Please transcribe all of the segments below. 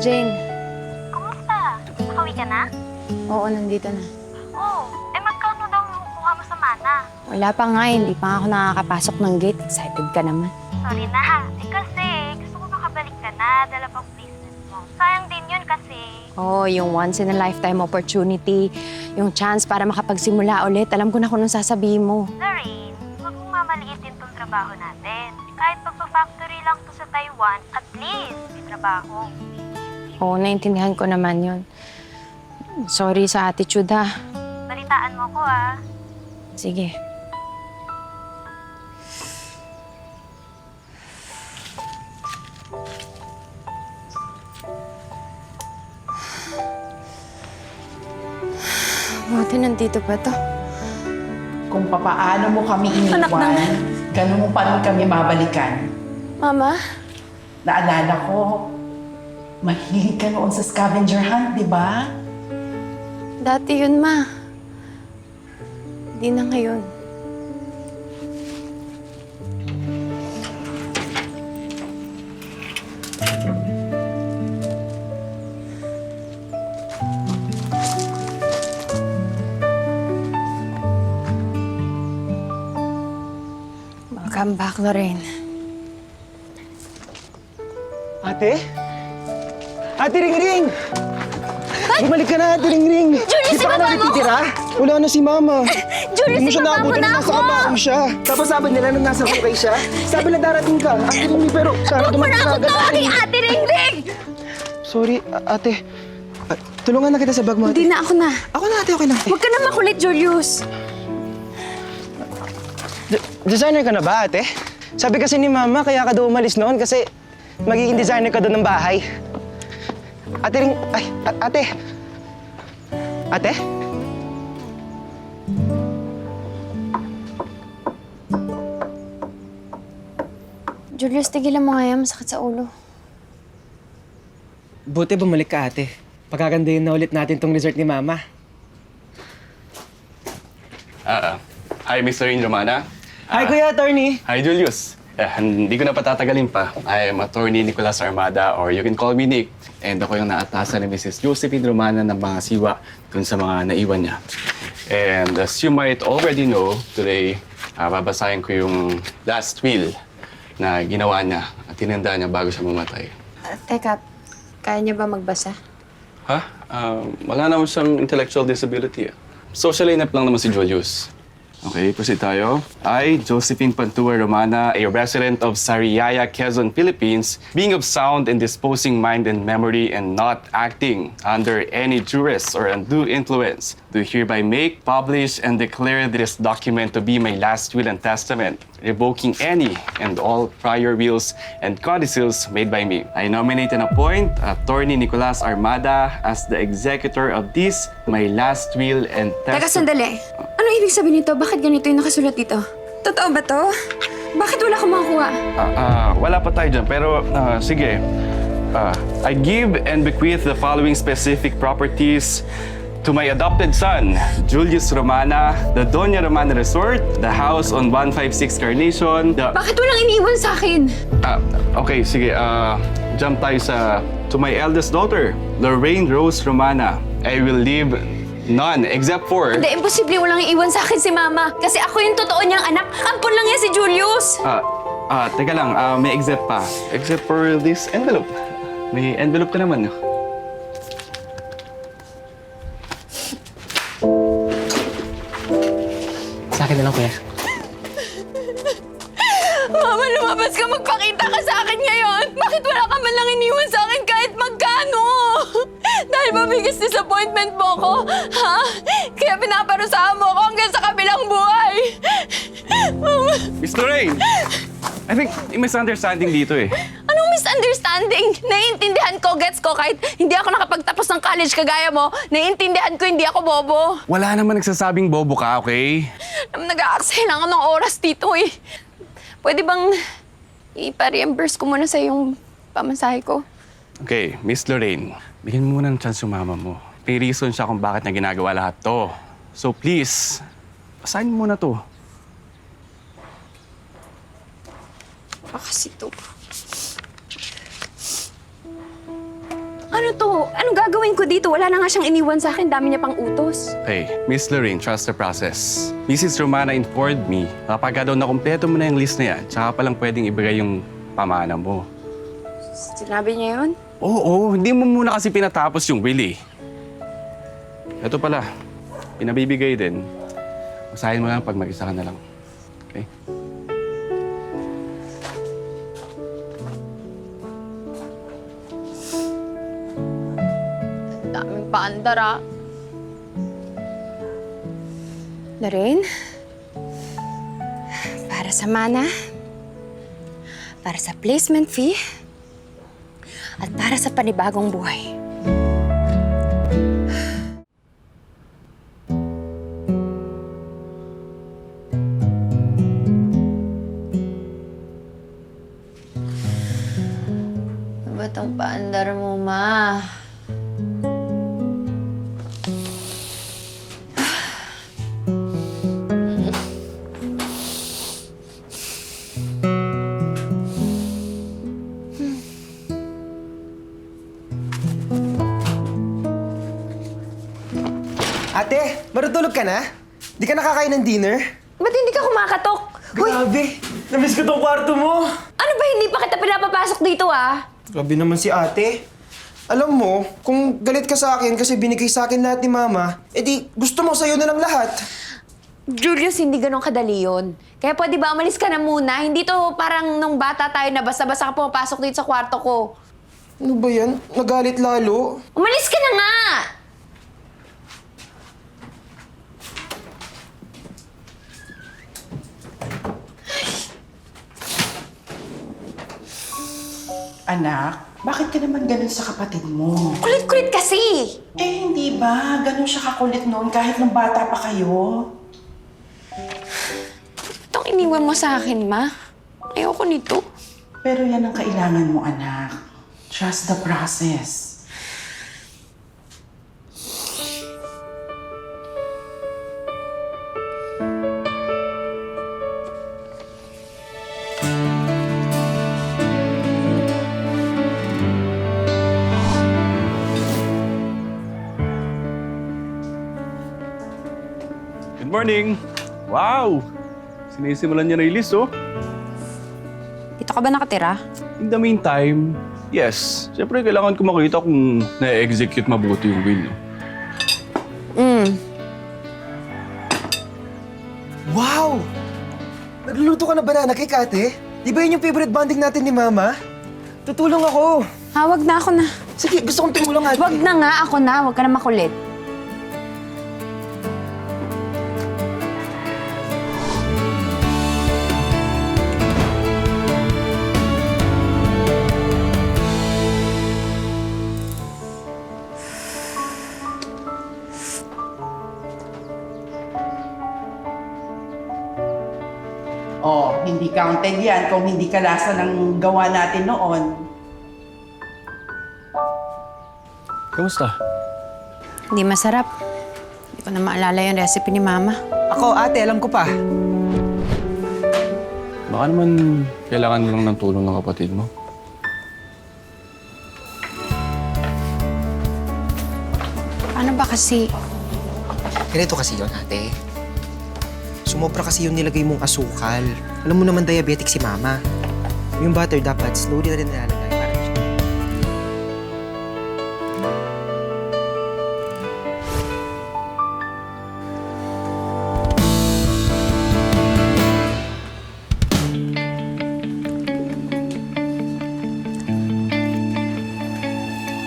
Jane. Kumusta? Nakauwi ka na? Oo, nandito na. Oo. Magkano daw makukuha mo sa mana? Wala pa nga, hindi pa ako nakakapasok ng gate. Excited ka naman. Sorry na ha. Kasi gusto ko makabalik ka na. Dala pang business mo. Sayang din yun kasi. Oo, yung once in a lifetime opportunity, yung chance para makapagsimula ulit. Alam ko na kung anong sasabihin mo. Lorraine, huwag mong mamaliitin tong trabaho natin. Kahit pagpa-factory lang to sa Taiwan, at least may trabaho. Oo, naintindihan ko naman yun. Sorry sa attitude ha. Balitaan mo ko ah. Sige. Buti nandito pa to. Kung papaano mo kami Anak iniwan, na. ganun mo pa rin kami babalikan. Mama? Naalala ko, mahilig ka noon sa scavenger hunt, di ba? Dati yun, Ma. Hindi na ngayon. Welcome back, Lorraine. Ate? Ate Ringring! Bumalik ka na, Ate Ringring! Julius, Di pa ka ibaba mo natitira? Wala na si Mama. Julius, Hindi mo siya ibaba mo naabutan na na nasa ako! kabaong siya. Tapos sabi nila na nasa hukay siya. Sabi na darating ka. Ate Ringring, pero sana Huwag mo na dumating ako ka agad. tawagin Ate Ringring! Sorry, ate. Tulungan na kita sa bag mo, ate. Hindi na ako na. Ako na, ate. Okay lang, ate. Huwag ka na makulit, Julius. Designer ka na ba, ate? Sabi kasi ni Mama, kaya ka daw umalis noon kasi magiging designer ka doon ng bahay. Ate Ring... Ay, ate! Ate? Julius, tigilan mo nga yan. Masakit sa ulo. Buti bumalik ka, ate. Pagkagandahin na ulit natin tong resort ni Mama. Hi, Mr. Romana. Hi, Kuya Attorney! Hi, Julius. Hindi ko na patatagalin pa. I am Attorney Nicolas Armada, or you can call me Nick. And ako yung naatasan ni Mrs. Josephine Romana ng mga siwa dun sa mga naiwan niya. And as you might already know, today, babasahin ko yung last will na ginawa niya at tinanda niya bago siya mamatay. Teka, kaya niya ba magbasa? Ha? Wala naman siyang intellectual disability. Social up lang naman si Julius. Okay, proceed tayo. I, Josephine Pantua Romana, a resident of Sariaya, Quezon, Philippines, being of sound and disposing mind and memory and not acting under any duress or undue influence, do hereby make, publish, and declare this document to be my last will and testament, revoking any and all prior wills and codicils made by me. I nominate and appoint Attorney Nicolas Armada as the executor of this, my last will and testament. Teka, sandali. Ano ibig sabihin nito? Bakit ganito yung nakasulat dito? Totoo ba to? Bakit wala akong makakuha? Wala pa tayo dyan, pero sige. I give and bequeath the following specific properties to my adopted son, Julius Romana, the Doña Romana Resort, the house on 156 Carnation, the... Bakit walang iniwan sa akin? Okay, sige. Jump tayo to my eldest daughter, Lorraine Rose Romana. I will leave none except for... Hindi, imposible walang iiwan sa akin si Mama. Kasi ako yung totoo niyang anak. Ampon lang yan si Julius. Teka lang, may except pa. Except for this envelope. May envelope ka naman, no? Sa akin na lang, Kuya. Mama, lumabas ka. Magpakita ka sa akin ngayon. Bakit wala ka man lang iniwan sa akin kahit magkano? Dahil ba biggest disappointment mo ko? Ha? Kaya pinaparusahan mo ko hanggang sa kabilang buhay. Mama. Miss Lorraine! I think yung misunderstanding dito eh. Anong misunderstanding? Naiintindihan ko, gets ko, kahit hindi ako nakapagtapos ng college kagaya mo, naiintindihan ko hindi ako bobo. Wala naman nagsasabing bobo ka, okay? Nag-aaksaya lang ako ng oras dito eh. Pwede bang ipa-reimburse ko muna sa yung pamasahe ko? Okay, Miss Lorraine, bigyan mo muna ng chance yung mama mo. May reason siya kung bakit niya ginagawa lahat to. So please, pasahin mo muna to. Kasi to. Paano to? Anong gagawin ko dito? Wala na nga siyang iniwan sa akin. Dami niya pang utos. Okay, Miss Lorraine, trust the process. Mrs. Romana informed me na kapag daw nakumpleto mo na yung list na yan, tsaka palang pwedeng ibigay yung pamana mo. Sinabi niya yun? Oo, hindi mo muna kasi pinatapos yung will eh. Ito pala, pinabibigay din. Usahin mo lang pag mag-isa ka na lang. Okay? Daming paandar, ah. Lorraine? Para sa mana, para sa placement fee, at para sa panibagong buhay. Ano ba itong paandar mo, ma? Ate, marutulog ka na? Di ka nakakain ng dinner? Ba't hindi ka kumakatok? Hoy, Grabe! Namiss ko tong kwarto mo! ano ba hindi pa kita pinapapasok dito, ah? Grabe naman si ate. Alam mo, kung galit ka sa akin kasi binigay sa akin lahat ni Mama, edi gusto mo sa'yo na lang lahat. Julius, hindi ganun kadali yun. Kaya pwede ba umalis ka na muna? Hindi to parang nung bata tayo na basta-basta ka pumapasok dito sa kwarto ko. Ano ba yan? Nagalit lalo? Umalis ka na nga! Anak, bakit ka naman ganun sa kapatid mo? Kulit-kulit kasi! Eh, hindi ba? Ganun siya kakulit noon kahit nung bata pa kayo. Itong iniwan mo sa akin, ma. Ayoko nito. Pero yan ang kailangan mo, anak. Trust the process. Good morning! Wow! Sinisimulan niya na yung list, oh. Dito ka ba nakatira? In the meantime, yes. Siyempre, kailangan ko makita kung na-execute mabuti yung will. No? Wow! Nagluluto ka na banana cake, ate? Di ba yun yung favorite bonding natin ni Mama? Tutulong ako. Wag na ako na. Sige, gusto kong tumulong, ate. Wag na nga, ako na. Wag ka na makulit. Oh, hindi counted yan kung hindi kalasa ng gawa natin noon. Kamusta? Hindi masarap. Hindi ko na maalala yung recipe ni Mama. Ako, ate, alam ko pa. Baka naman kailangan mo lang ng tulong ng kapatid mo. Paano ba kasi? Ganito kasi yun, ate. Sumobra kasi yung nilagay mong asukal. Alam mo naman diabetic si Mama. Yung butter dapat slowly na rin nilalagay para siya.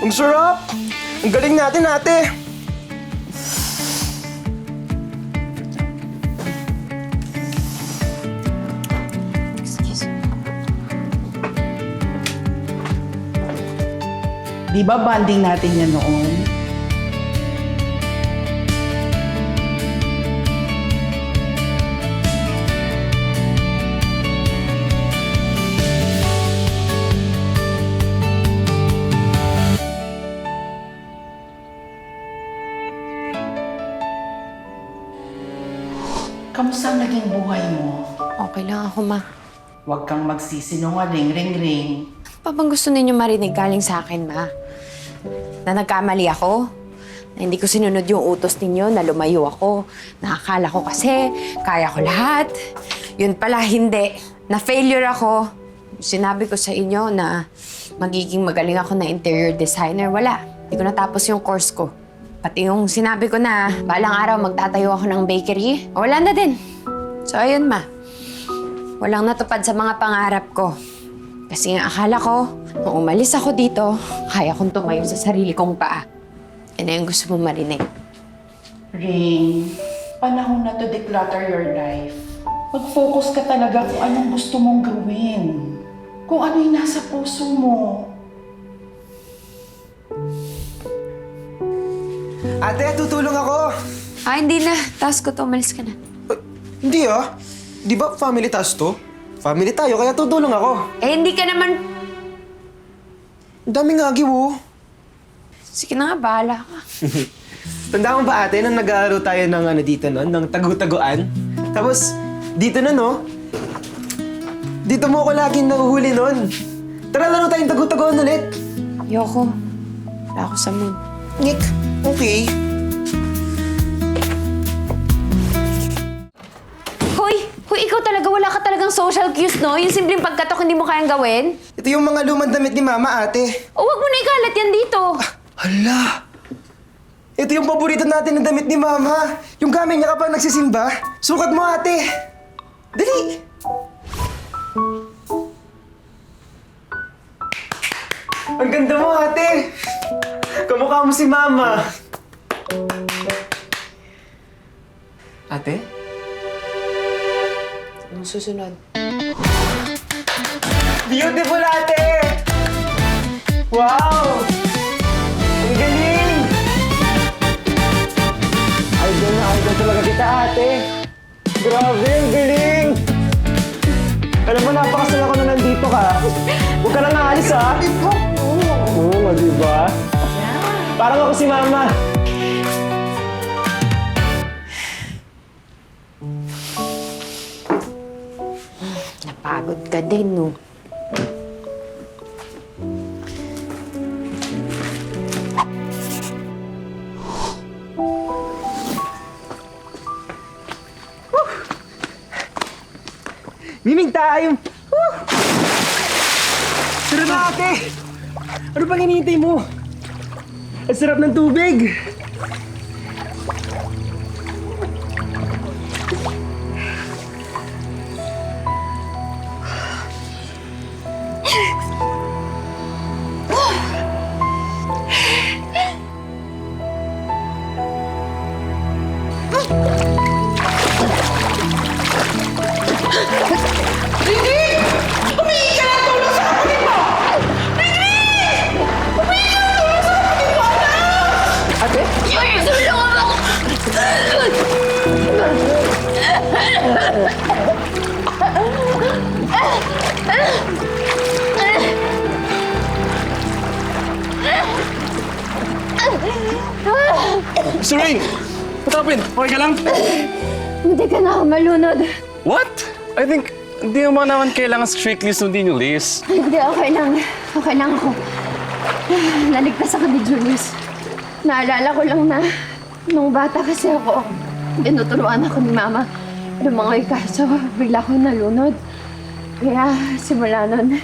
Ang sarap! Ang galing natin, ate! Di ba bonding natin yan noon? Kamusta ang naging buhay mo? Okay lang ako, Ma. Huwag kang magsisinungaling, ring-ring. Pa bang gusto ninyo marinig galing sa akin, Ma? Na nagkamali ako. Na hindi ko sinunod yung utos ninyo, na lumayo ako. Nakakala ko kasi kaya ko lahat. Yun pala, hindi. Na failure ako. Sinabi ko sa inyo na magiging magaling ako na interior designer. Wala. Hindi ko natapos yung course ko. Pati yung sinabi ko na balang araw magtatayo ako ng bakery, wala na din. So ayun ma, walang natupad sa mga pangarap ko. Kasi nga akala ko, nung umalis ako dito, kaya kong tumayo sa sarili kong paa. Yan na yung gusto mo marinig. Ring, panahon na to declutter your life. Mag-focus ka talaga kung anong gusto mong gawin. Kung ano yung nasa puso mo. Ate, tutulong ako! Ah, hindi na. Task ko to. Umalis ka na. Hindi ah. Di ba family task to? Family tayo, kaya tutulong ako. Eh, hindi ka naman... Ang daming agiw oh. Sige na nga, bahala ka. Tanda mo ba ate, nang nag-aaral tayo ng dito noon, ng tagu-taguan? Tapos, dito na no? Dito mo ako laging nahuhuli noon. Tara, laro tayong tagu-taguan ulit. Ayoko. Wala ako sa mood. Nick, okay. Hoy, ikaw talaga, wala ka talagang social cues, no? Yung simpleng pagkatok hindi mo kayang gawin? Ito yung mga lumang damit ni Mama, ate. O, wag mo na ikalat yan dito. Hala! Ito yung paborito natin na damit ni Mama. Yung gamit niya kapag nagsisimba. Sukat mo, ate. Dali! Ang ganda mo, ate. Kamukha mo si Mama. Ate? Anong susunod? Beautiful, ate! Wow! Ang galing! Idol na idol talaga kita, ate. Grabe, ang galing! Alam mo, napakasal ako na nandito ka. Huwag ka lang aalis, ha? Oo, diba? Parang ako si Mama. Napagod ka din, no? Mimig time! Woo! Sarap na, ate! Ano pang hinihintay mo? Ang sarap ng tubig! Mr. Ring! What happened? Okay ka lang? Hindi ka na ako malunod. What? I think hindi mo naman kailangan strictly sundin yung list. Hindi, okay lang. Okay lang ako. Naligtas ako ni Julius. Naalala ko lang na nung bata kasi ako, tinuturuan ako ni Mama. Lumangoy kaso bigla ko nalunod. Kaya simula nun,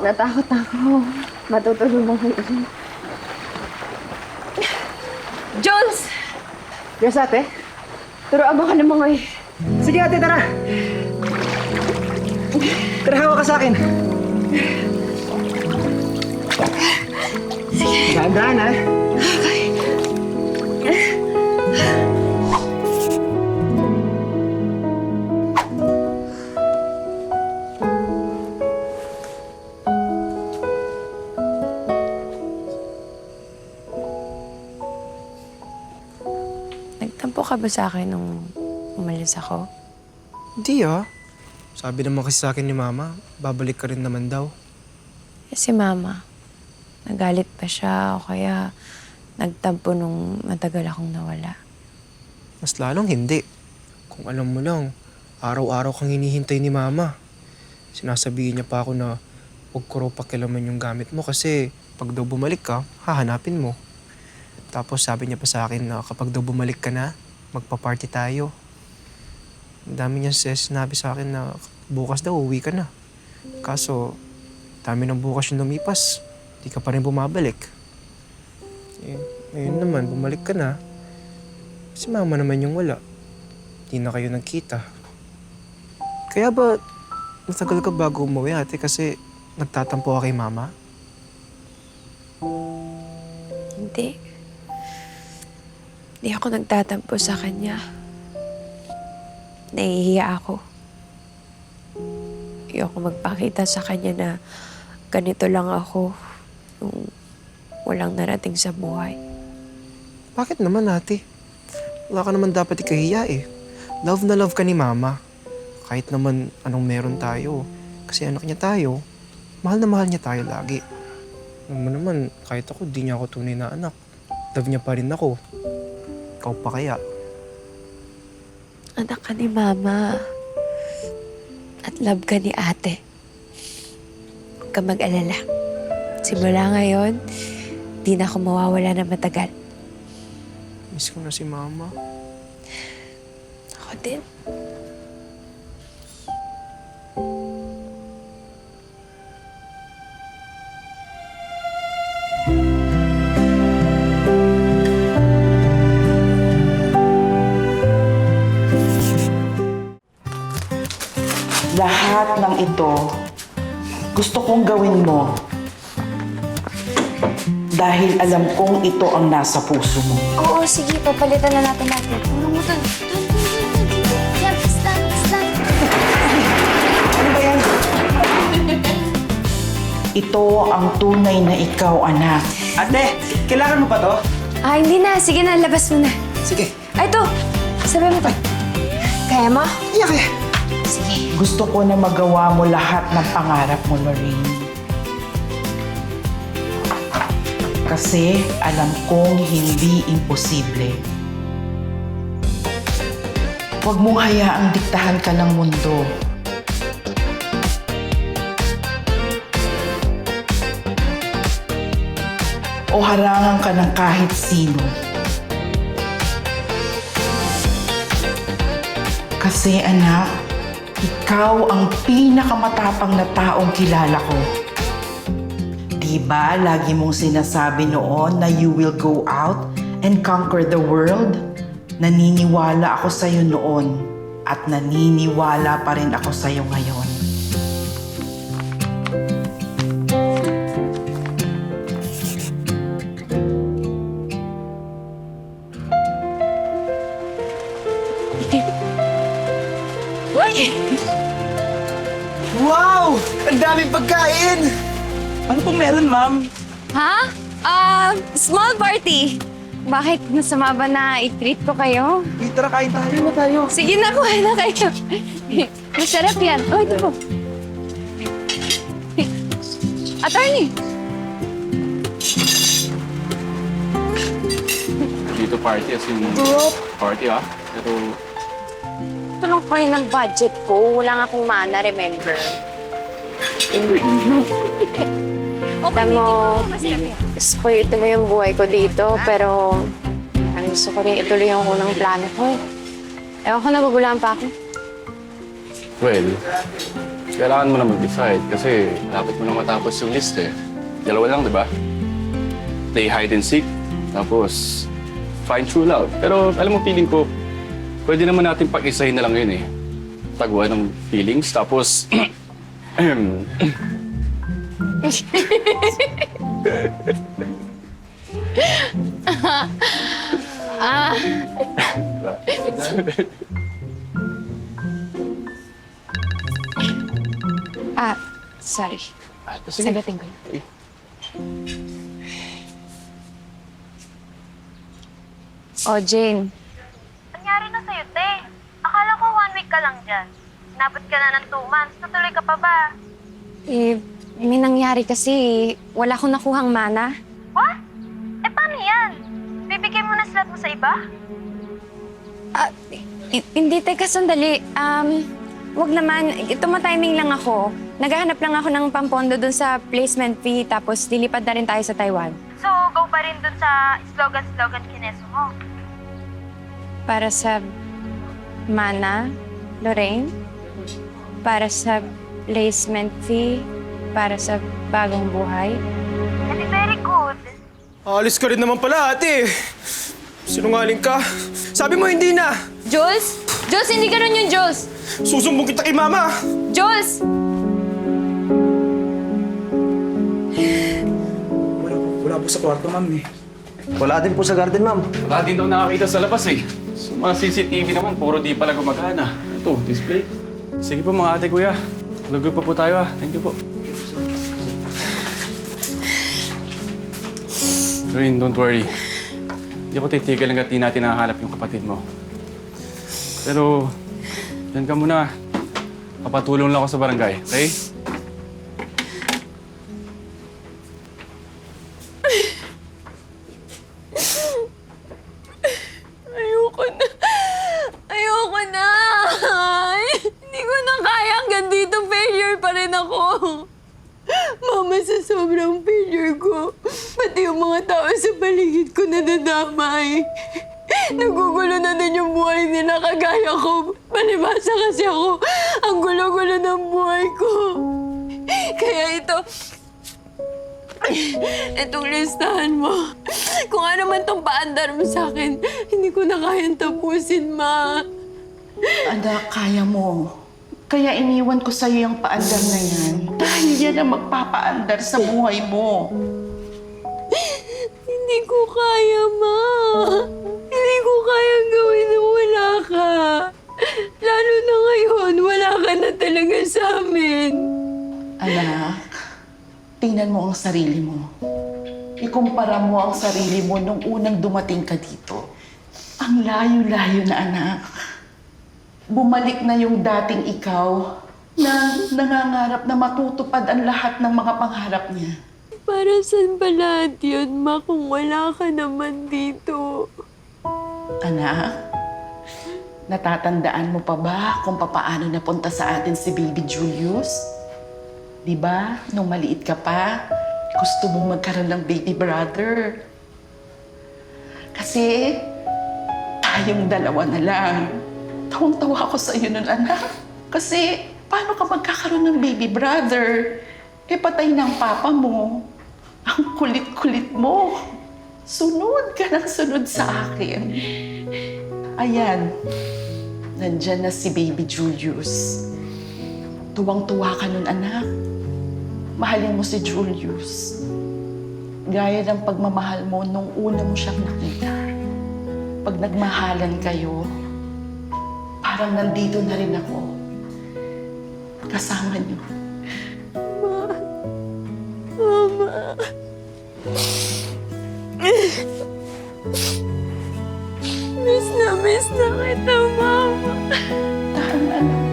natakot ako. Matutulungan ko yun. Jules! Yes, ate? Turuan mo ka lumangoy. Sige, ate, tara! Tara, hawak ka sa akin. Sige. Dahan-dahan, ha? Nagtampo ka ba sa akin nung umalis ako? Hindi, ah. Sabi naman kasi sa akin ni Mama, babalik ka rin naman daw. Eh, si Mama, nagalit pa siya o kaya nagtampo nung matagal akong nawala. Mas lalong hindi. Kung alam mo lang, araw-araw kang hinihintay ni Mama. Sinasabihin niya pa ako na huwag ko raw pakialaman yung gamit mo kasi pag daw bumalik ka, hahanapin mo. Tapos sabi niya pa sa akin na kapag daw bumalik ka na, magpa-party tayo. Ang dami niya sinabi sa akin na bukas daw uwi ka na. Kaso, dami ng bukas yung lumipas. Di ka pa rin bumabalik. Eh, ngayon naman, bumalik ka na. Si mama naman yung wala. Di na kayo nagkita. Kaya ba, matagal ka bago umuwi ate kasi nagtatampo ka kay mama? Hindi. Hindi ako nagtatampo sa kanya. Nahihiya ako. Ayoko magpakita sa kanya na ganito lang ako nung walang narating sa buhay. Bakit naman ate? Wala ka naman dapat ikahiya eh. Love na love ka ni mama. Kahit naman anong meron tayo. Kasi anak niya tayo. Mahal na mahal niya tayo lagi. Alam mo naman, kahit ako, di niya ako tunay na anak. Love niya pa rin ako. Ikaw pa kaya? Anak ka ni mama. At love ka ni ate. Huwag ka mag-alala. Simula ngayon, di na ako mawawala na matagal. Miss ko na si mama. Ako din. Lahat ng ito, gusto kong gawin mo. Dahil alam kong ito ang nasa puso mo. Oo, sige, papalitan na natin natin. Ano mo dun? Yan, pistan. Ano ba yan? Ito ang tunay na ikaw, anak. Ate, kailangan mo pa to? Hindi na. Sige na, labas mo na. Sige. Ay, ito. Sabi mo to. Kaya mo? Iyak eh. Sige. Gusto ko na magawa mo lahat ng pangarap mo, Lorraine. Kasi alam kong hindi imposible. Huwag mong hayaang diktahan ka ng mundo. O harangan ka ng kahit sino. Kasi anak, ikaw ang pinakamatapang na taong kilala ko. Diba, lagi mong sinasabi noon na you will go out and conquer the world? Naniniwala ako sa'yo noon at naniniwala pa rin ako sa'yo ngayon. Wow! Ang daming pagkain! Ano pong meron, ma'am? Ha? Small party. Bakit? Masama ba na i-treat ko kayo? Tara, kain tayo na tayo. Sige na, kuha na kayo. Masarap yan. Oh, ito po. Attorney! Dito party as in party Pero Tulong ko kayo ng budget ko. Wala nga akong mana, remember? Alam mo, spoil ito mo yung buhay ko dito, pero ang gusto ko rin ituloy yung unang plano ko. Ewan ko, nagugulaan pa ako. well, kailangan mo na mag-decide kasi dapat mo na matapos yung list eh. Dalawa lang, di ba? Play hide and seek, tapos find true love. Pero alam mo, feeling ko, pwede naman natin pag-isahin na lang yun eh. Taguan ng feelings, tapos Sorry. sige. Sagutin ko yun. Oh, Jane. Nangyari na sa'yo, te. Akala ko 1 week ka lang dyan. Nabot ka na ng 2 months. Natuloy ka pa ba? May nangyari kasi. Wala akong nakuhang mana. What? Paano yan? Bibigay mo na slot mo sa iba? Hindi, teka, sandali. Wag naman. Tumatiming lang ako. Naghahanap lang ako ng pampondo dun sa placement fee tapos lilipad na rin tayo sa Taiwan. So, go pa rin dun sa slogan kineso mo. Para sa mana, Lorraine. Para sa placement fee. Para sa bagong buhay. Ate, very good. Alis ka rin naman pala, ate. Sinungaling ka. Sabi mo hindi na. Jules? Jules, hindi ganun yun, Jules! Susumbong kita kay mama. Jules! Wala po sa kwarto, ma'am eh. Wala din po sa garden, ma'am. Wala din daw nakakita sa labas eh. Sa mga CCTV naman, puro di pala gumagana. Ito, display. Sige po mga ate, kuya. Lagoy pa po tayo ah. Thank you po. Lorraine, don't worry. Hindi ako titigil hanggat di natin nakahanap yung kapatid mo. Pero, dyan ka muna. Papatulong lang ako sa barangay, okay? Ayoko na. Ayoko na. Hindi ko na kaya. Hanggang dito, failure pa rin ako. Mama, sa sobrang failure ko, pati yung mga tao sa paligid ko nadadamay. Nagugulo na din yung buhay nila kagaya ko. Palibasa kasi ako. Ang gulo-gulo ng buhay ko. Kaya itong listahan mo. Kung ano man tong paandar mo sa akin, hindi ko na kayang tapusin, Ma. Anak, kaya mo. Kaya iniwan ko sa'yo yung paandar na yan. Dahil yan ang magpapaandar sa buhay mo. Hindi ko kaya, Ma. Hindi ko kayang gawin na wala ka. Lalo na ngayon, wala ka na talaga sa amin. Anak, tingnan mo ang sarili mo. Ikumpara mo ang sarili mo nung unang dumating ka dito. Ang layo-layo na, anak. Bumalik na yung dating ikaw na nangangarap na matutupad ang lahat ng mga pangarap niya. Para saan ba lahat yun, Ma, kung wala ka naman dito? Anak, natatandaan mo pa ba kung papaano napunta sa atin si Baby Julius? Di ba, nung maliit ka pa, gusto mong magkaroon ng baby brother. Kasi, tayong dalawa na lang. Tawang-tawa ako sa iyo nun, anak. Kasi, paano ka magkakaroon ng baby brother? Eh, patay na ang papa mo. Ang kulit-kulit mo. Sunod ka ng sunod sa akin. Ayan, nandyan na si Baby Julius. Tuwang-tuwa ka nun, anak. Mahalin mo si Julius. Gaya ng pagmamahal mo nung una mo siyang nakita. Pag nagmahalan kayo, parang nandito na rin ako. Kasama niyo. Mama. Miss na kita, Mama. Tahan, anak.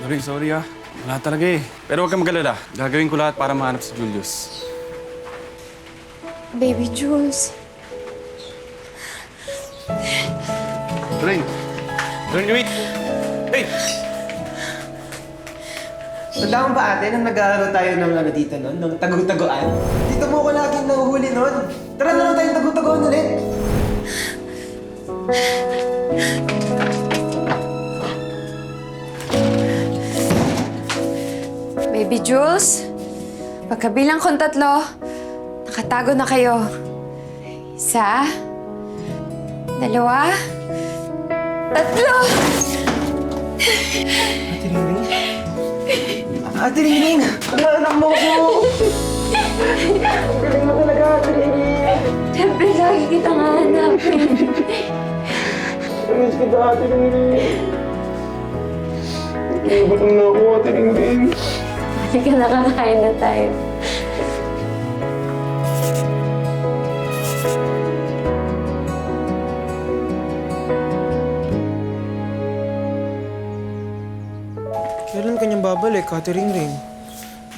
Lorraine, sorry ah. Wala talaga eh. Pero huwag kang mag-alala. Gagawin ko lahat para mahanap si Julius. Baby Jules. Lorraine! Lorraine, wait! Wait! Tandaan mo ba ate, nung nag-aaral tayo ng ano dito noon, nung tagutaguan? Dito mo ko laging nahuhuli noon. Tara na lang tayong tagutaguan ulit. Baby Jules. Pagkabilang kong 3, nakatago na kayo. 1, 2, 3. Ate Ringling! Anak mo ko! Galing mo talaga, Ate Ringling! Siyempre, lagi kitang hahanapin. Miss kita, Ate Ringling. Nagutom na ako, Ate Ringling. Halika na, kakain na tayo. Kailan kanyang babalik, Ate Ring?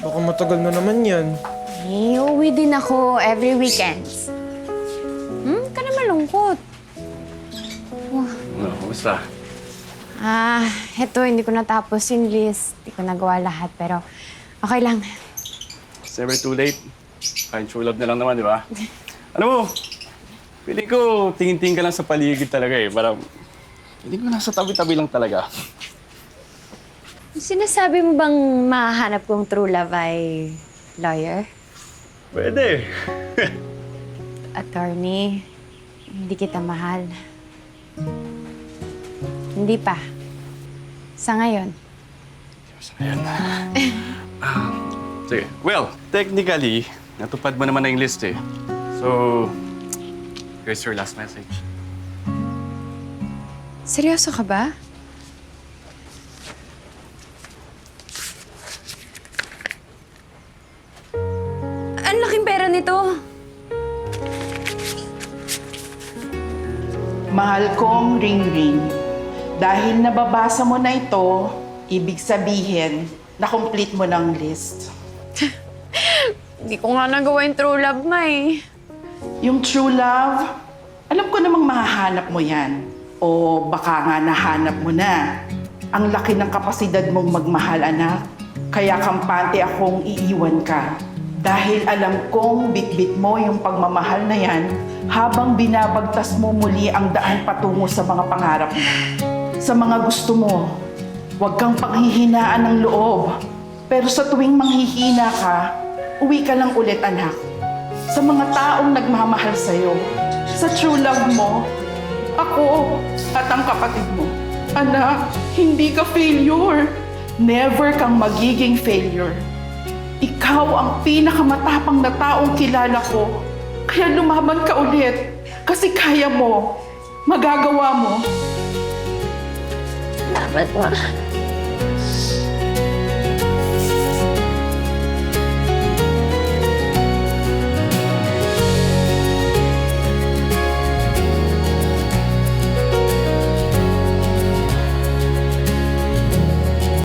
Baka matagal na naman yan. Eh, uuwi din ako every weekends. Ka na malungkot. No, kumusta? Eto, hindi ko natapos yung list. Hindi ko nagawa lahat, pero okay lang. It's never too late. Find true love na lang naman, di ba? Alam mo, pili ko tingin-tingin ka lang sa paligid talaga eh. Parang, hindi ko nasa tabi-tabi lang talaga. Sinasabi mo bang mahanap kong true love ay lawyer? Pwede. Attorney, hindi kita mahal. Hindi pa. Sa ngayon. Ayan. Sige. Well, technically, natupad mo naman na yung list eh. So, here's your last message. Seryoso ka ba? Ang laking pera nito. Mahal kong Ring, dahil nababasa mo na ito, ibig sabihin na complete mo ng list. Hindi ko nga nagawa yung true love, May. Yung true love, alam ko namang mahahanap mo yan. O baka nga nahanap mo na. Ang laki ng kapasidad mong magmahal, anak. Kaya kampante akong iiwan ka. Dahil alam kong bitbit mo yung pagmamahal na yan habang binabagtas mo muli ang daan patungo sa mga pangarap mo. Sa mga gusto mo, huwag kang panghihinaan ng loob. Pero sa tuwing manghihina ka, uwi ka lang ulit, anak. Sa mga taong nagmamahal sa'yo. Sa true love mo, ako at ang kapatid mo. Anak, hindi ka failure. Never kang magiging failure. Ikaw ang pinakamatapang na taong kilala ko. Kaya lumaban ka ulit. Kasi kaya mo. Magagawa mo. Salamat, Ma.